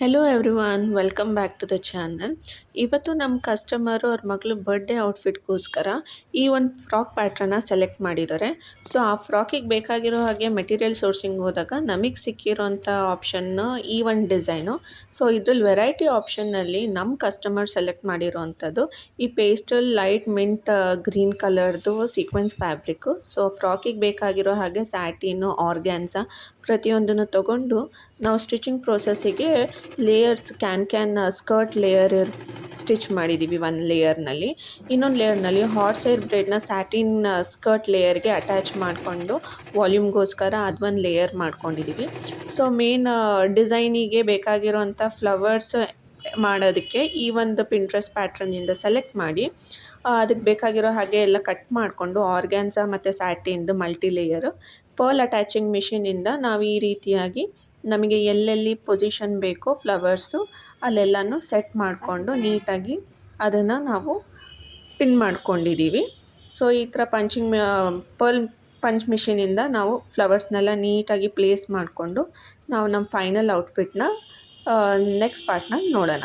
Hello everyone welcome back to the channel. ಇವತ್ತು ನಮ್ಮ customer ಅವ್ರ ಮಗಳು ಬರ್ಡೇ ಔಟ್ಫಿಟ್ಗೋಸ್ಕರ ಈ ಒಂದು ಫ್ರಾಕ್ ಪ್ಯಾಟ್ರನ್ನ ಸೆಲೆಕ್ಟ್ ಮಾಡಿದ್ದಾರೆ. ಸೊ ಆ ಫ್ರಾಕಿಗೆ ಬೇಕಾಗಿರೋ ಹಾಗೆ ಮೆಟೀರಿಯಲ್ ಸೋರ್ಸಿಂಗ್ ಹೋದಾಗ ನಮಗೆ ಸಿಕ್ಕಿರೋಂಥ ಆಪ್ಷನ್ನು ಈ ಒಂದು ಡಿಸೈನು. ಸೊ ಇದ್ರಲ್ಲಿ ವೆರೈಟಿ ಆಪ್ಷನ್ನಲ್ಲಿ ನಮ್ಮ ಕಸ್ಟಮರ್ ಸೆಲೆಕ್ಟ್ ಮಾಡಿರೋವಂಥದ್ದು ಈ ಪೇಸ್ಟಲ್ ಲೈಟ್ ಮಿಂಟ್ ಗ್ರೀನ್ ಕಲರ್ದು ಸೀಕ್ವೆನ್ಸ್ ಫ್ಯಾಬ್ರಿಕ್ಕು. ಸೊ ಫ್ರಾಕಿಗೆ ಬೇಕಾಗಿರೋ ಹಾಗೆ ಸ್ಯಾಟಿನು ಆರ್ಗ್ಯಾನ್ಸಾ ಪ್ರತಿಯೊಂದನ್ನು ತಗೊಂಡು ನಾವು ಸ್ಟಿಚಿಂಗ್ ಪ್ರೋಸೆಸ್ಸಿಗೆ layers can skirt layer stitch ಮಾಡಿದ್ದೀವಿ ಒಂದು ಲೇಯರ್ನಲ್ಲಿ. ಇನ್ನೊಂದು ಲೇಯರ್ನಲ್ಲಿ ಹಾಟ್ ಸೈಡ್ ಬ್ರೇಡ್ನ ಸ್ಯಾಟಿನ್ ಸ್ಕರ್ಟ್ ಲೇಯರ್ಗೆ ಅಟ್ಯಾಚ್ ಮಾಡಿಕೊಂಡು ವಾಲ್ಯೂಮ್ಗೋಸ್ಕರ ಅದೊಂದು ಲೇಯರ್ ಮಾಡ್ಕೊಂಡಿದ್ದೀವಿ. ಸೊ ಮೇನ್ ಡಿಸೈನಿಗೆ ಬೇಕಾಗಿರೋಂಥ ಫ್ಲವರ್ಸ್ ಮಾಡೋದಕ್ಕೆ ಈ ಒಂದು ಪಿಂಟ್ರೆಸ್ಟ್ ಪ್ಯಾಟ್ರನ್ನಿಂದ ಸೆಲೆಕ್ಟ್ ಮಾಡಿ ಅದಕ್ಕೆ ಬೇಕಾಗಿರೋ ಹಾಗೆ ಎಲ್ಲ ಕಟ್ ಮಾಡಿಕೊಂಡು ಆರ್ಗ್ಯಾನ್ಸಾ ಮತ್ತು ಸ್ಯಾಟಿನ್ದು ಮಲ್ಟಿ ಲೇಯರು ಪರ್ಲ್ ಅಟ್ಯಾಚಿಂಗ್ ಮಿಷಿನಿಂದ ನಾವು ಈ ರೀತಿಯಾಗಿ ನಮಗೆ ಎಲ್ಲೆಲ್ಲಿ ಪೊಸಿಷನ್ ಬೇಕೋ ಫ್ಲವರ್ಸು ಅಲ್ಲೆಲ್ಲನೂ ಸೆಟ್ ಮಾಡಿಕೊಂಡು ನೀಟಾಗಿ ಅದನ್ನು ನಾವು ಪಿನ್ ಮಾಡ್ಕೊಂಡಿದ್ದೀವಿ. ಸೊ ಈ ಥರ ಪರ್ಲ್ ಪಂಚ್ ಮಿಷಿನಿಂದ ನಾವು ಫ್ಲವರ್ಸ್ನೆಲ್ಲ ನೀಟಾಗಿ ಪ್ಲೇಸ್ ಮಾಡಿಕೊಂಡು ನಾವು ನಮ್ಮ ಫೈನಲ್ ಔಟ್ಫಿಟ್ನ ನೆಕ್ಸ್ಟ್ ಪಾರ್ಟ್ನ ನೋಡೋಣ.